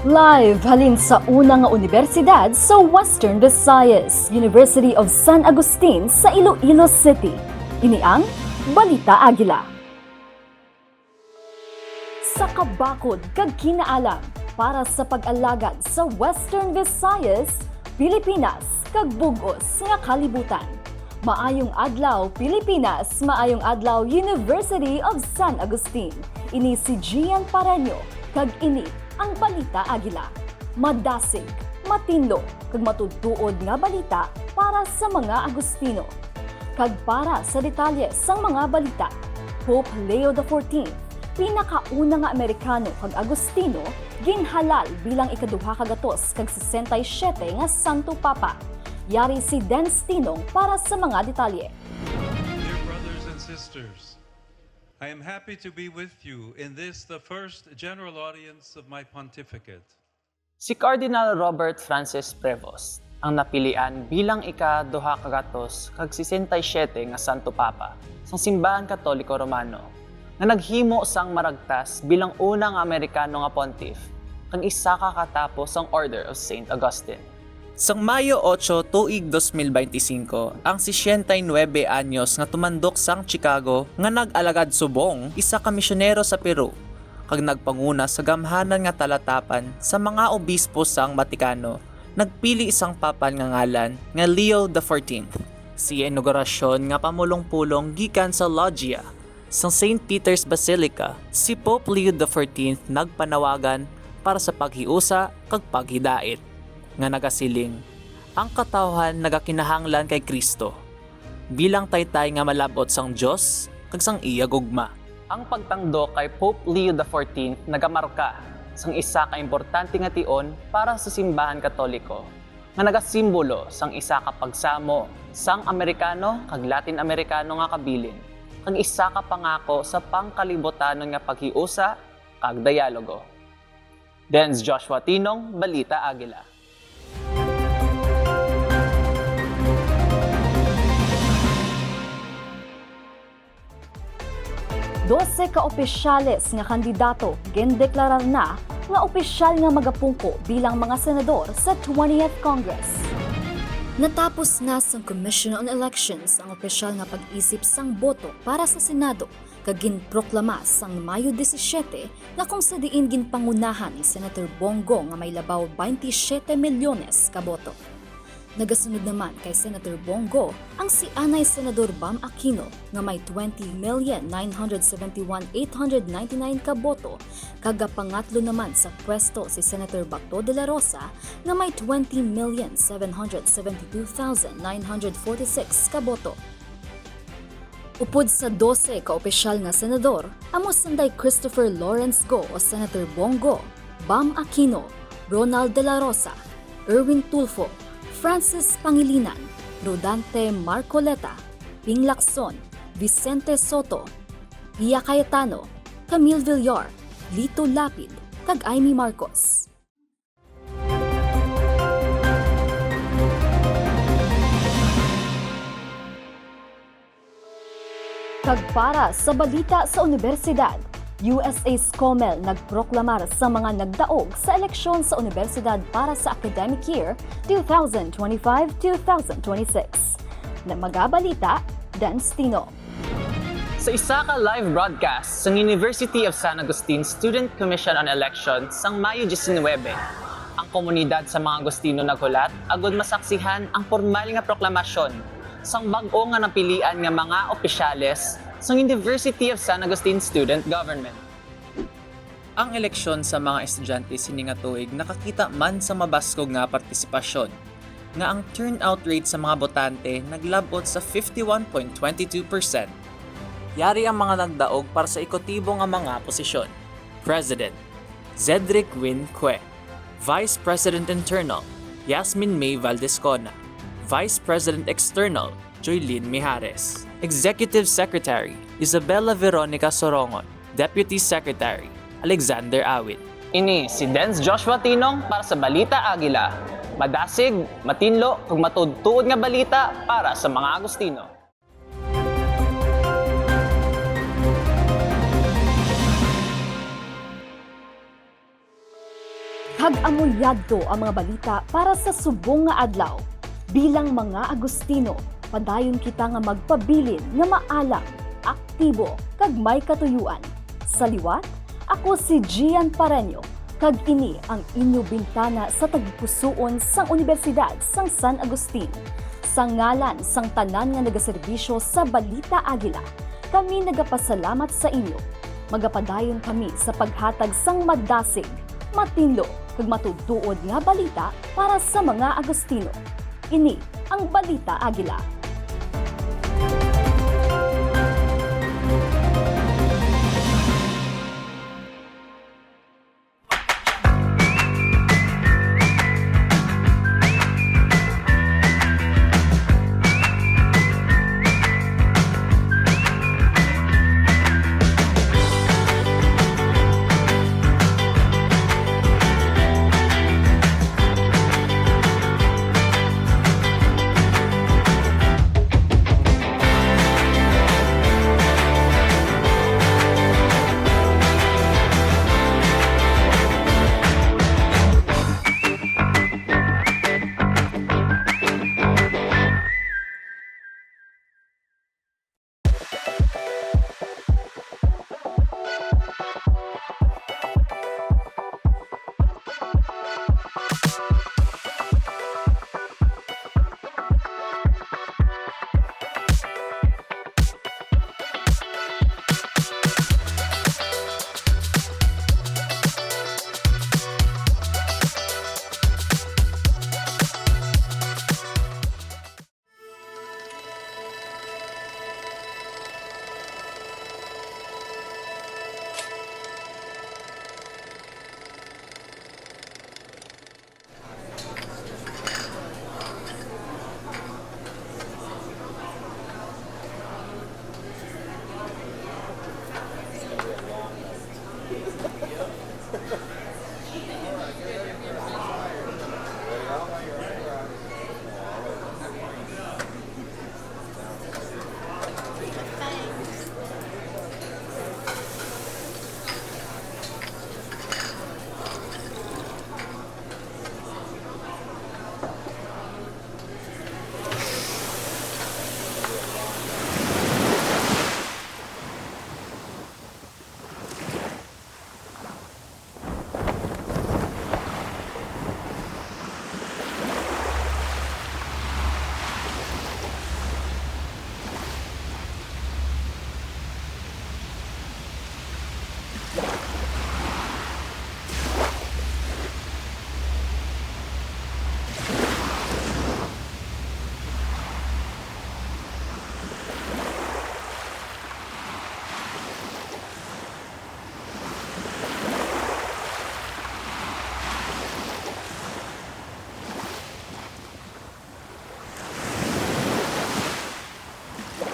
Live halin sa una nga universidad sa Western Visayas, University of San Agustin sa Iloilo City. Ini ang Balita Agila. Sa kabakod kag kinaalam para sa pag-alagad sa Western Visayas, Pilipinas kag bug-os nga kalibutan. Maayong adlaw Pilipinas, maayong adlaw University of San Agustin. Ini si Gian Pareño kag ini ang Balita Agila. Madasig, matinlo, kag matudtuod nga balita para sa mga Agustino. Kag para sa detalye sang mga balita, Pope Leo XIV, pinakauna nga Amerikano kag Agustino, ginhalal bilang ikaduha kagatos kag 67 nga Santo Papa. Yari si Dance Tinong para sa mga detalye. Dear brothers and sisters, I am happy to be with you in this, the first general audience of my pontificate. Si Cardinal Robert Francis Prevost ang napilian bilang ika-duha kagatos kag 67 nga Santo Papa sa Simbahan Katoliko Romano nga naghimo sang maragtas bilang unang Amerikano nga pontiff kag isa ka katapos ang Order of St. Augustine. Sang Mayo 8, tuig 2025, ang 69 anyos nga tumandok sang Chicago nga nag-alagad subong isa ka misyonero sa Peru kag nagpanguna sa gamhanan nga talatapan sa mga obispo sang Vatikano. Nagpili isang papan nga ngalan nga Leo XIV. Siya inaugurasyon nga pamulong-pulong gikan sa loggia sa St. Peter's Basilica. Si Pope Leo XIV nagpanawagan para sa paghiusa kag paghidait nga nagasiling, ang katawhan nagakinahanglan kay Kristo bilang taytay nga malabot sang Dios kag sang iya gugma. Ang pagtangdo kay Pope Leo XIV nagamarka sang isa ka importante nga tion para sa simbahan Katoliko nga nagasimbolo sang isa ka pagsamo sang Amerikano kag Latin Amerikano nga kabilin kag isa ka pangako sa pangkalibutanon nga paghiusa kag dialogo. Dance Joshua Tinong, Balita Agila. 12 ka opisyales nga kandidato gindeklarar na nga opisyal nga magapungko bilang mga senador sa 20th Congress. Natapos na sang Commission on Elections ang opisyal nga pag-isip sang boto para sa Senado kag ginproklama sang Mayo 17 nga kung sa diin ginpangunahan ni Senator Bongo nga may labaw 27 milyones ka boto. Nagasunod naman kay Senator Bongo ang si Anay Senador Bam Aquino nga may 20,971,899 ka boto, kagapangatlo naman sa pwesto si Senator Bato de la Rosa nga may 20,772,946 ka boto. Upod sa 12 ka opisyal nga senador, amo sanday Christopher Lawrence Go o Senator Bongo, Bam Aquino, Ronald de la Rosa, Erwin Tulfo, Francis Pangilinan, Rodante Marcoleta, Ping Lacson, Vicente Soto, Pia Cayetano, Camille Villar, Lito Lapid, kag Amy Marcos. Kag para sa balita sa universidad, USA's COMEL nagproklamar sa mga nagdaog sa eleksyon sa universidad para sa academic year 2025-2026. Na magabalita, Dan Stino. Sa isa ka live broadcast sa University of San Agustin Student Commission on Elections sang Mayo 19, ang komunidad sa mga Agustino naghulat agud masaksihan ang formal nga proklamasyon sang bag-o nga napilian nga mga opisyales sa University of San Agustin Student Government. Ang eleksyon sa mga estudyante sini nga tuig nakakita man sa mabaskog nga partisipasyon nga ang turnout rate sa mga botante naglabot sa 51.22%. Yari ang mga nagdaog para sa ekotibo nga mga posisyon. President Zedric Win Cue, Vice President Internal Yasmin May Valdescona, Vice President External Joylyn Mijares, Executive Secretary Isabella Veronica Sorongon, Deputy Secretary Alexander Awit. Ini si Dance Joshua Tinong para sa Balita Agila. Madasig, matinlo, kung matudtuod nga balita para sa mga Agustino. Kag amoy yadto ang mga balita para sa subong nga adlaw. Bilang mga Agustino, padayon kita nga magpabilin nga maalam, aktibo, kag may katuyuan. Sa liwat, ako si Gian Pareño, kag ini ang inyo bintana sa tagpusoon sang Universidad sang San Agustin. Sa ngalan sang tanan nga nagaserbisyo sa Balita Agila, kami nagapasalamat sa inyo. Magapadayon kami sa paghatag sang madasig, matinlo, kag matutuod nga balita para sa mga Agustino. Ini ang Balita Agila.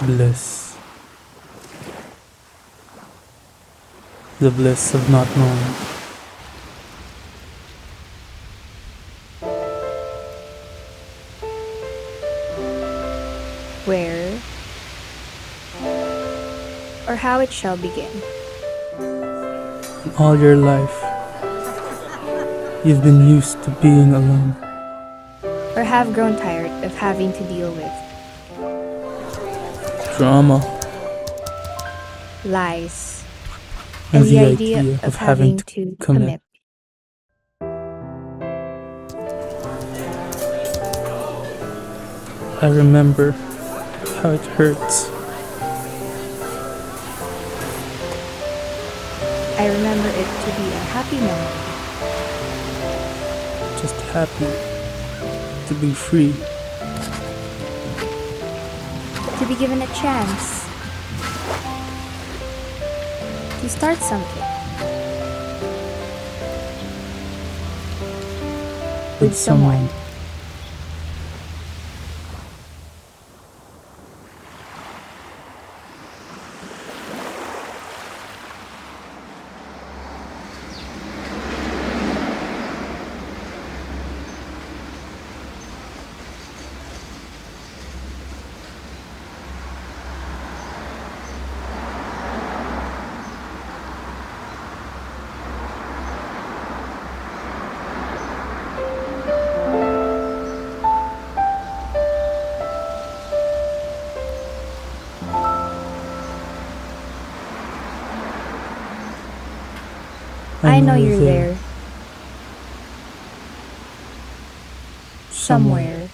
Bliss. The bliss of not knowing. Where or how it shall begin. All your life, you've been used to being alone. Or have grown tired of having to deal with Drama lies and and the idea of having to commit. I remember how it hurts. I remember it to be a happy memory. Just happy to be free. To be given a chance to start something with someone. I know you're there. Somewhere.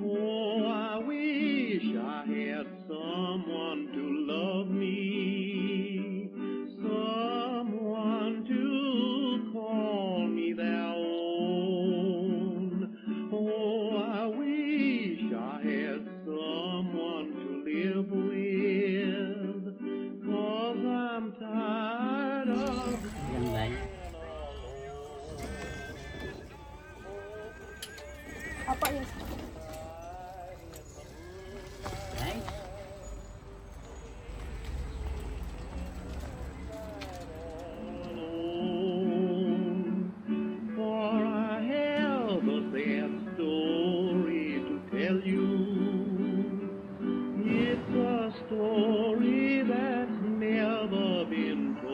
Oh, I wish I had someone to love me, someone to call me their own. Oh, I wish I had someone to live with, 'cause I'm tired of being alone. Alone. For I have a sad story to tell you. It's a story that's never been told.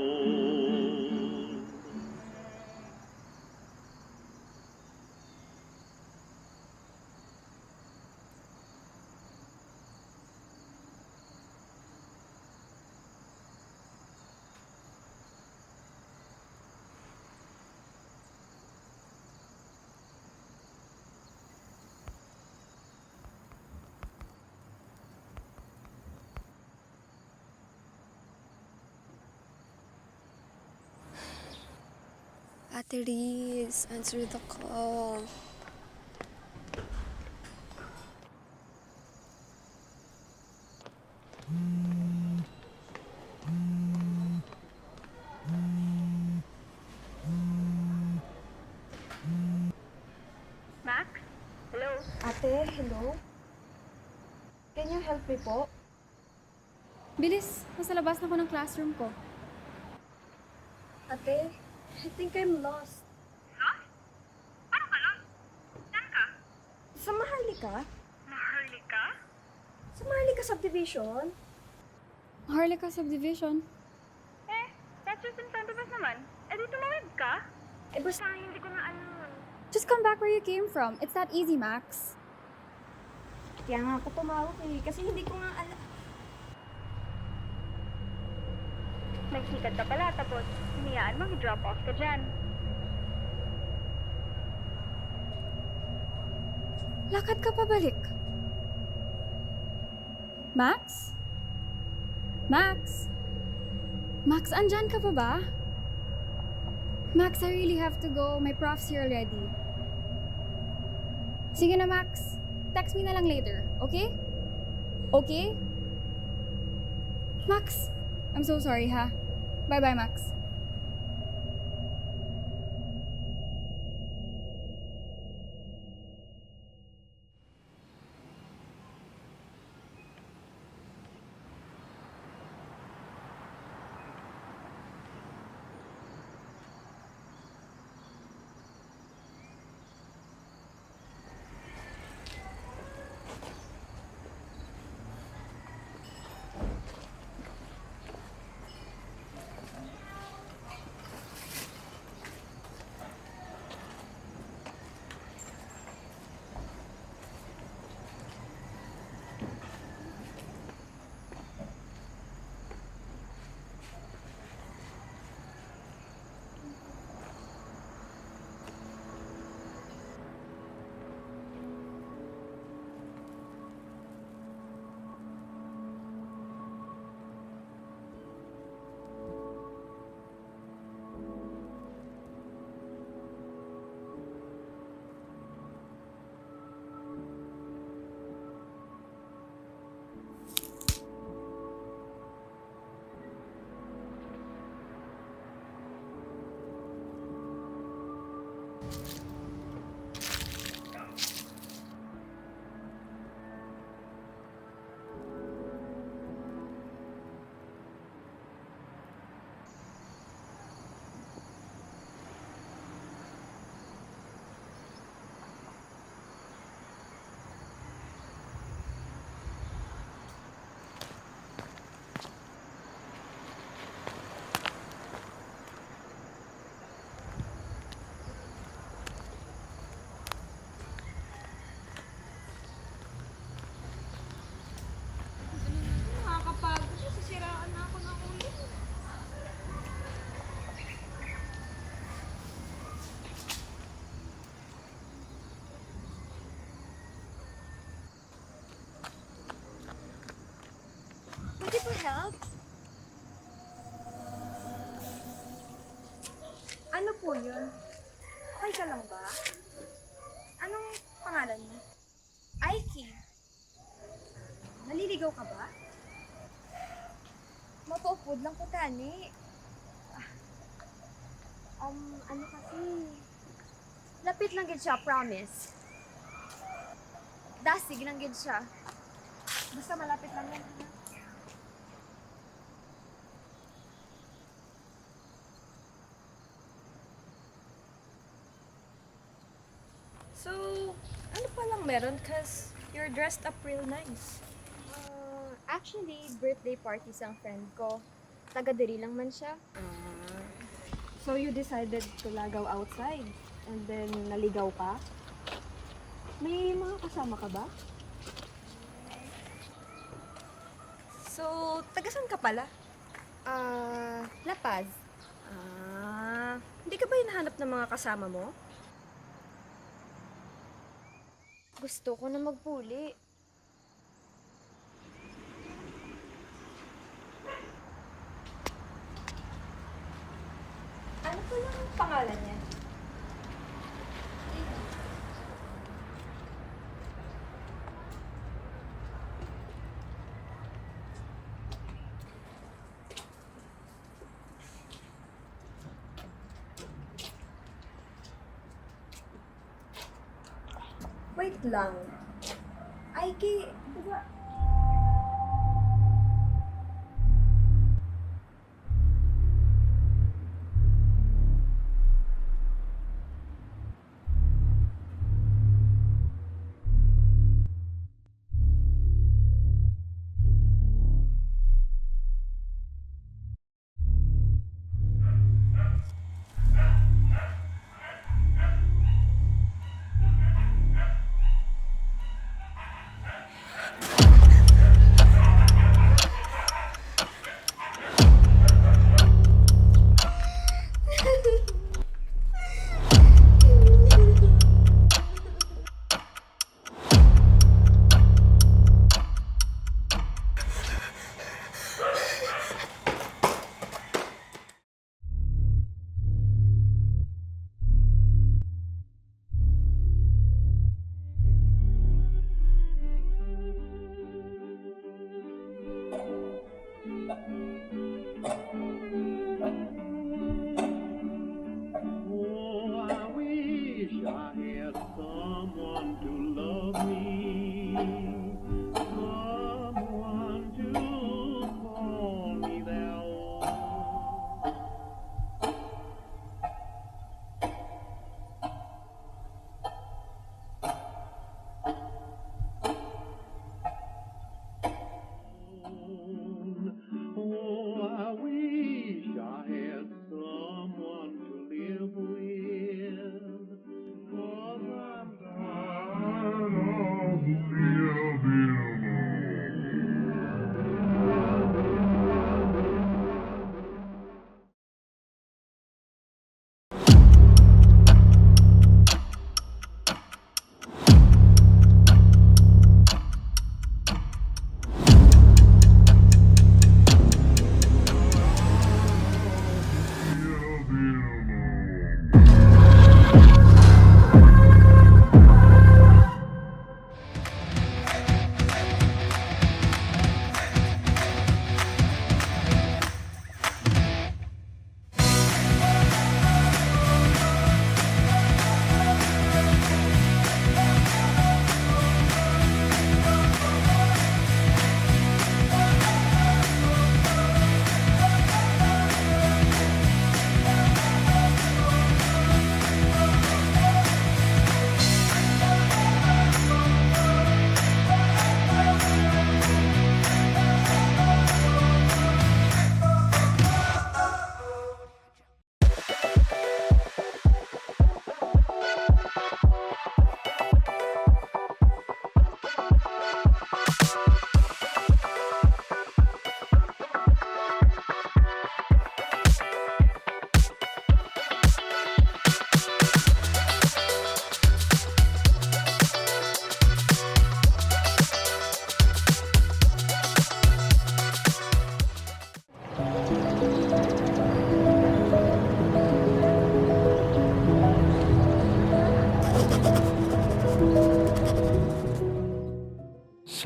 Ate Riz, answer the call. Max? Hello? Ate, hello? Can you help me po? Bilis, nasa labas na ko ng classroom ko. Ate, I think I'm lost. Lost? Paano ka lost? Saan ka? Sa Maharlika? Maharlika? Sa Maharlika Subdivision? Maharlika Subdivision? Eh, that's just in front of us naman. Eh, di tumawid ka? Eh, basta Hindi ko na alam. Just come back where you came from. It's that easy, Max. kaya nga ako tumawag eh. Kasi hindi ko nga alam. Nagsikat ka pala, tapos hiniyaan mo, i-drop off ka dyan. Lakad ka pabalik. Max? Max? Max, andyan ka pa ba? Max, I really have to go. My prof's here already. Sige na, Max. Text me na lang later, okay? Okay? Max, I'm so sorry, ha? Bye-bye, Max. help? Ano po yun? Okay ka lang ba? Anong pangalan mo? Aiki. Naliligaw ka ba? Mapaupod lang ko tani. Ano kasi? Lapit lang gid siya, promise. Dasig lang gid siya. Basta malapit lang yan. Ha? So, ano palang meron? Cause you're dressed up real nice. Actually, birthday party sa friend ko. Taga-diri lang man siya. So you decided to lagaw outside? And then naligaw pa? May mga kasama ka ba? So, tagasan ka pala? La Paz. Hindi ka ba hinahanap ng mga kasama mo? Gusto ko na magpuli. Ano pa lang ang pangalan niya? Wait lang. Aiki, diba? Oh, I wish I had someone to love me, someone to call me their own. Oh, I wish I had someone to live with, 'cause I'm tired of living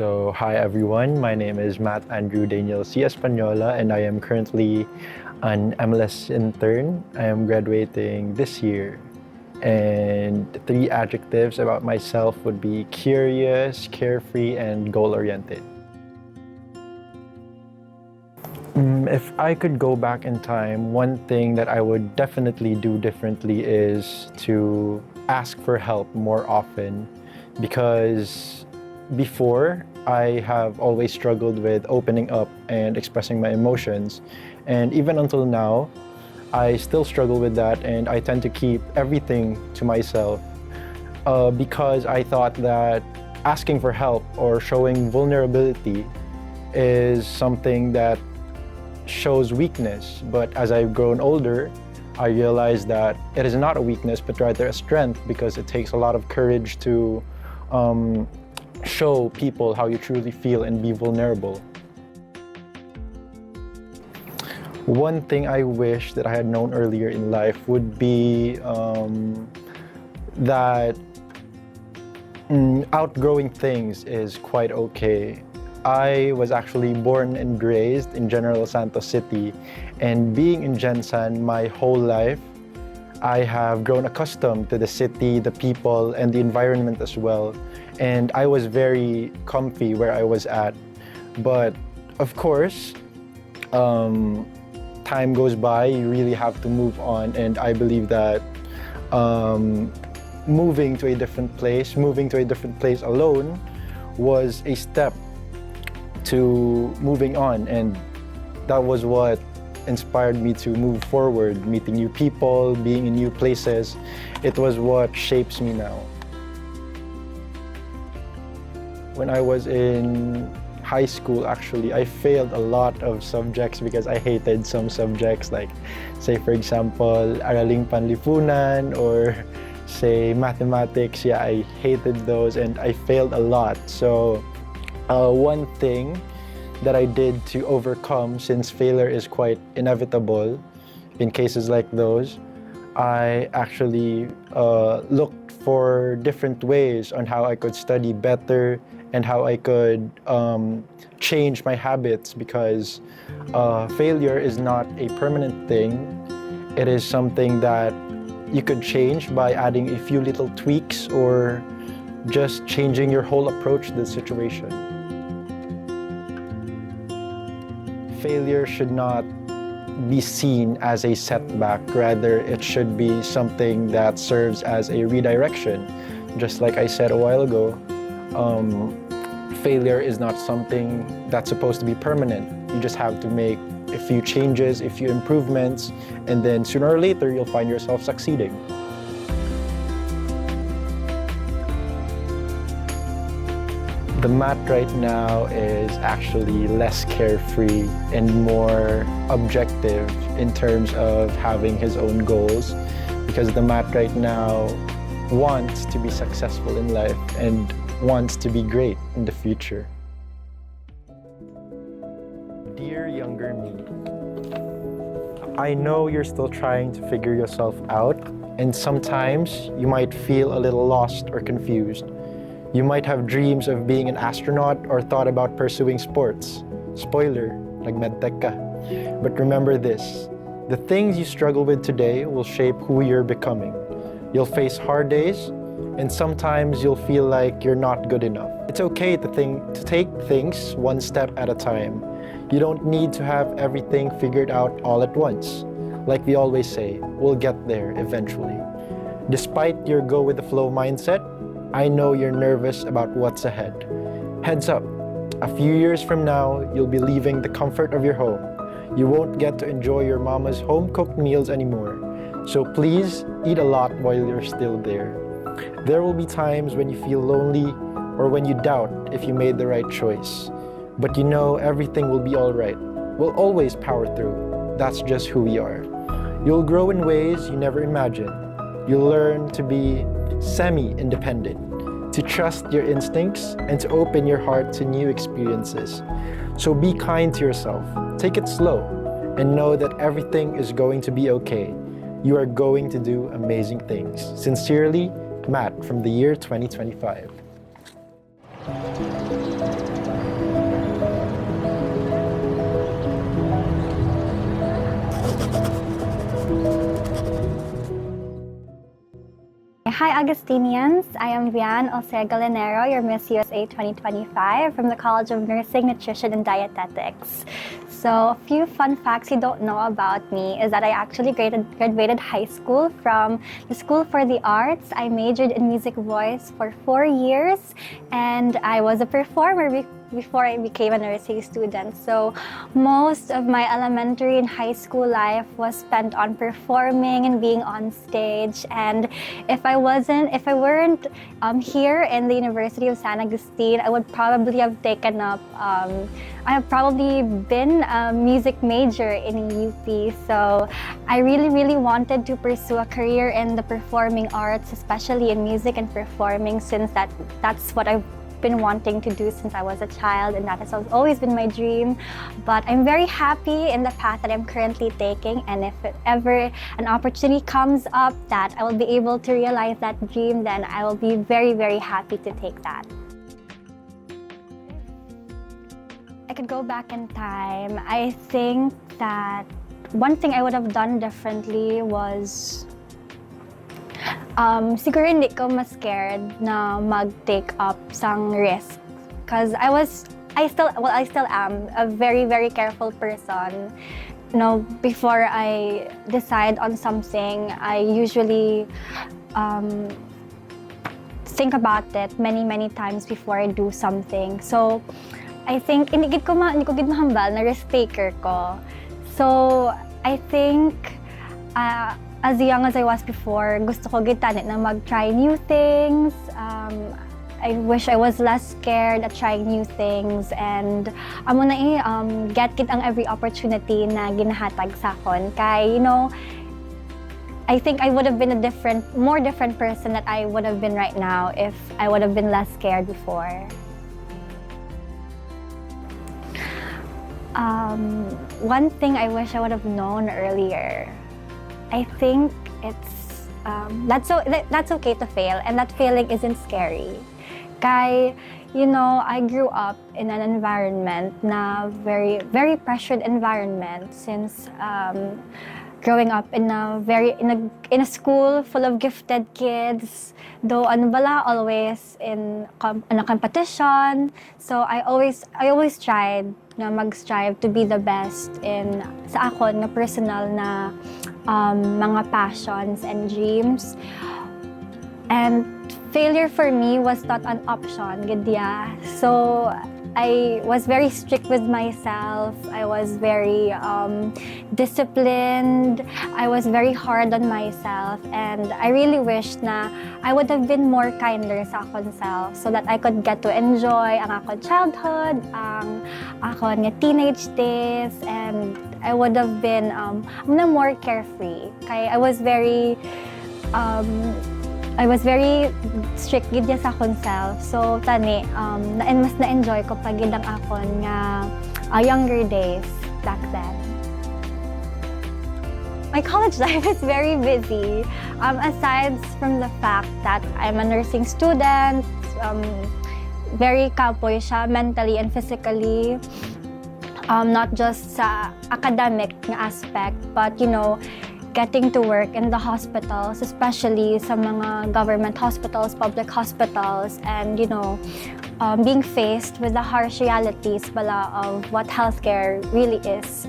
So, hi everyone, my name is Matt Andrew Daniel C. Espanola, and I am currently an MLS intern. I am graduating this year. And 3 adjectives about myself would be curious, carefree, and goal-oriented. If I could go back in time, one thing that I would definitely do differently is to ask for help more often, because before I have always struggled with opening up and expressing my emotions, and even until now I still struggle with that, and I tend to keep everything to myself because I thought that asking for help or showing vulnerability is something that shows weakness. But as I've grown older, I realized that it is not a weakness but rather a strength, because it takes a lot of courage to show people how you truly feel and be vulnerable. One thing I wish that I had known earlier in life would be that outgrowing things is quite okay. I was actually born and raised in General Santos City, and being in Gensan my whole life, I have grown accustomed to the city, the people, and the environment as well. And I was very comfy where I was at. But of course, time goes by, you really have to move on, and I believe that moving to a different place alone was a step to moving on, and that was what inspired me to move forward, meeting new people, being in new places. It was what shapes me now. When I was in high school, actually, I failed a lot of subjects because I hated some subjects, like, say for example, Araling Panlipunan, or say mathematics. Yeah, I hated those and I failed a lot. So one thing that I did to overcome, since failure is quite inevitable in cases like those, I actually looked for different ways on how I could study better and how I could change my habits, because failure is not a permanent thing. It is something that you could change by adding a few little tweaks or just changing your whole approach to the situation. Failure should not be seen as a setback, rather it should be something that serves as a redirection. Just like I said a while ago, failure is not something that's supposed to be permanent. You just have to make a few changes, a few improvements, and then sooner or later you'll find yourself succeeding. The Matt right now is actually less carefree and more objective in terms of having his own goals, because the Matt right now wants to be successful in life and wants to be great in the future. Dear younger me, I know you're still trying to figure yourself out, and sometimes you might feel a little lost or confused. You might have dreams of being an astronaut or thought about pursuing sports. Spoiler, nag-medtech ka. But remember this, the things you struggle with today will shape who you're becoming. You'll face hard days, and sometimes you'll feel like you're not good enough. It's okay to take things one step at a time. You don't need to have everything figured out all at once. Like we always say, we'll get there eventually. Despite your go-with-the-flow mindset, I know you're nervous about what's ahead. Heads up, a few years from now, you'll be leaving the comfort of your home. You won't get to enjoy your mama's home-cooked meals anymore. So please, eat a lot while you're still there. There will be times when you feel lonely or when you doubt if you made the right choice. But you know everything will be all right. We'll always power through. That's just who we are. You'll grow in ways you never imagined. You'll learn to be semi-independent, to trust your instincts, and to open your heart to new experiences. So be kind to yourself, take it slow, and know that everything is going to be okay. You are going to do amazing things. Sincerely, Matt from the year 2025. Agustinians. I am Vian Galinero, your Miss USA 2025 from the College of Nursing, Nutrition, and Dietetics. So a few fun facts you don't know about me is that I actually graduated high school from the School for the Arts. I majored in music voice for 4 years, and I was a performer before I became a nursing student. So most of my elementary and high school life was spent on performing and being on stage. And if I weren't here in the University of San Agustin, I would probably have taken up, I have probably been a music major in UP. So I really wanted to pursue a career in the performing arts, especially in music and performing, since that's what I've been wanting to do since I was a child, and that has always been my dream. But I'm very happy in the path that I'm currently taking, and if ever an opportunity comes up that I will be able to realize that dream, then I will be very happy to take that. I could go back in time. I think that one thing I would have done differently was siguro hindi ko mas scared na mag-take up sang risk, because I still am a very careful person. You know, before I decide on something, I usually think about it many times before I do something. So I think hindi ko mahambal na risk taker ko. So I think as young as I was before, gusto ko gitanit na mag-try new things. I wish I was less scared at trying new things, and amo na get kit ang every opportunity na ginahatag sa akon. Kay, you know, I think I would have been a more different person that I would have been right now if I would have been less scared before. One thing I wish I would have known earlier, I think it's that's okay to fail, and that failing isn't scary. Kay, you know, I grew up in an environment na very pressured environment, since growing up in a school full of gifted kids. Though always in a competition, so I always tried na mag-strive to be the best in sa akon na personal na mga passions and dreams. And failure for me was not an option, gidya. So I was very strict with myself. I was very disciplined. I was very hard on myself, and I really wish na I would have been more kinder sa akon self, so that I could get to enjoy ang akon childhood, ang akon nga teenage days, and I would have been more carefree. Kaya I was very strict gid sa akon self. So tani mas na-enjoy ko pag gid ang akon nga younger days back then. My college life is very busy. Aside from the fact that I'm a nursing student, very kapoy siya mentally and physically. Not just sa academic na aspect, but you know, getting to work in the hospitals, especially sa mga government hospitals, public hospitals, and you know, being faced with the harsh realities of what healthcare really is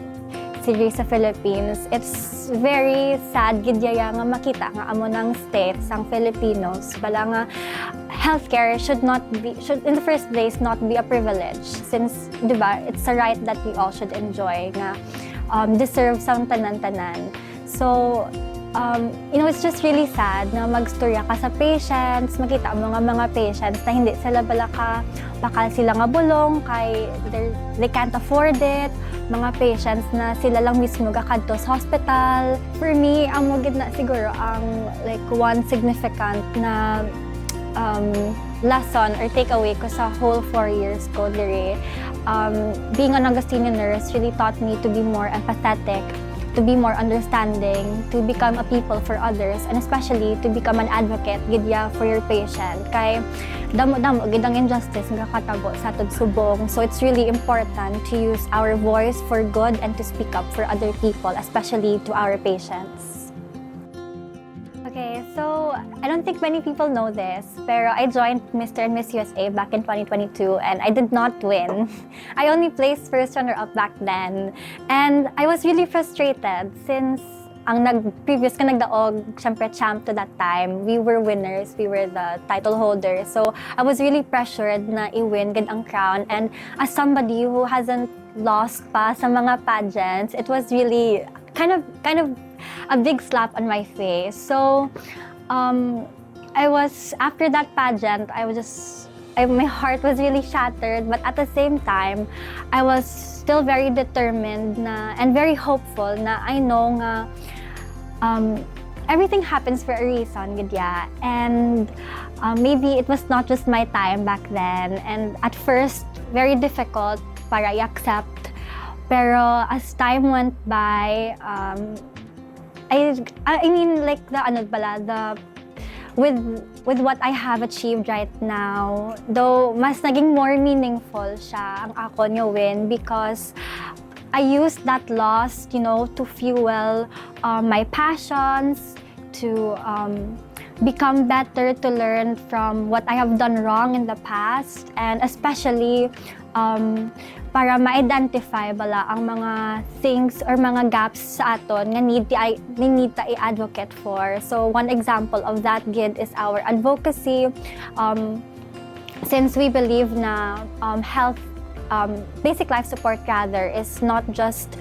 sa Philippines. It's very sad gid nga makita nga amo ng states ang Filipinos nga healthcare should in the first place not be a privilege, since diba it's a right that we all should enjoy nga deserve sang tanan-tanan. So, you know, it's just really sad na magstorya ka sa patients, makita mo nga mga patients na hindi sila bakal sila nga bulong, kay they can't afford it, mga patients na sila lang mismo gakadto sa hospital. For me, ang mugid na siguro ang like one significant na lesson or takeaway ko sa whole 4 years ko diri. Being an Augustinian nurse really taught me to be more empathetic, to be more understanding, to become a people for others, and especially to become an advocate gidya for your patient. Kay damo gid ang injustice nga katabo sa atong subong. So it's really important to use our voice for good and to speak up for other people, especially to our patients. Okay, so I don't think many people know this, pero I joined Mr. and Miss USA back in 2022 and I did not win. I only placed first runner-up back then. And I was really frustrated since ang previous ka nagdaog, syempre champ to that time, we were winners, we were the title holders. So I was really pressured na i-win gid ang crown. And as somebody who hasn't lost pa sa mga pageants, it was really kind of a big slap on my face. So after that pageant, my heart was really shattered, but at the same time, I was still very determined and very hopeful na I know nga everything happens for a reason, gidya. And maybe it was not just my time back then, and at first, very difficult para i-accept. Pero as time went by, I mean, like with what I have achieved right now, though mas naging more meaningful siya ang ako nyo win because I used that loss, to fuel my passions, to become better, to learn from what I have done wrong in the past, and especially para ma-identify bala ang mga things or mga gaps sa aton nga need ta i-advocate for. So one example of that gid is our advocacy. Since we believe na basic life support rather is not just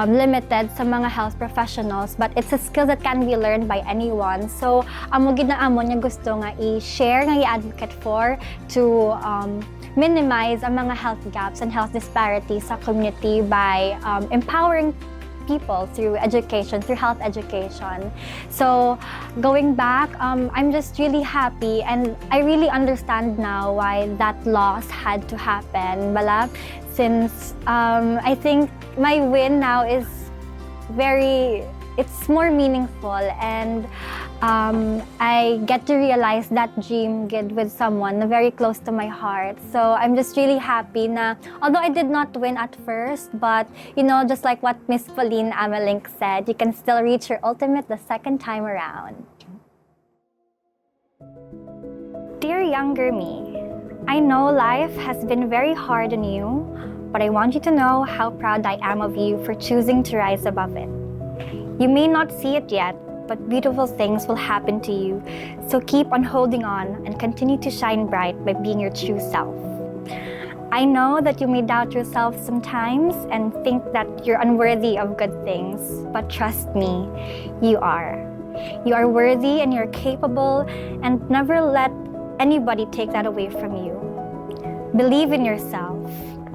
limited sa mga health professionals, but it's a skill that can be learned by anyone. So amo gid na amo nga gusto nga i-share nga i-advocate for to minimize ang mga health gaps and health disparities sa community by empowering people through education, through health education. So going back, I'm just really happy and I really understand now why that loss had to happen, bala, since I think my win now is it's more meaningful and I get to realize that dream with someone very close to my heart. So I'm just really happy na, although I did not win at first, but just like what Miss Pauline Amelink said, you can still reach your ultimate the second time around. Dear younger me, I know life has been very hard on you, but I want you to know how proud I am of you for choosing to rise above it. You may not see it yet, but beautiful things will happen to you. So keep on holding on and continue to shine bright by being your true self. I know that you may doubt yourself sometimes and think that you're unworthy of good things, but trust me, you are. You are worthy and you're capable, and never let anybody take that away from you. Believe in yourself,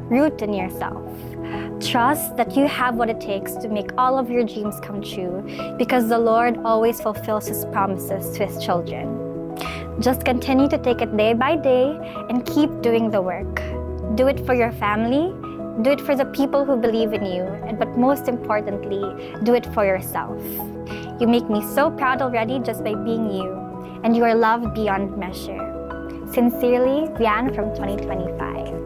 root in yourself. Trust that you have what it takes to make all of your dreams come true, because the Lord always fulfills His promises to His children. Just continue to take it day by day and keep doing the work. Do it for your family, do it for the people who believe in you, but most importantly, do it for yourself. You make me so proud already just by being you, and you are loved beyond measure. Sincerely, Vian from 2025.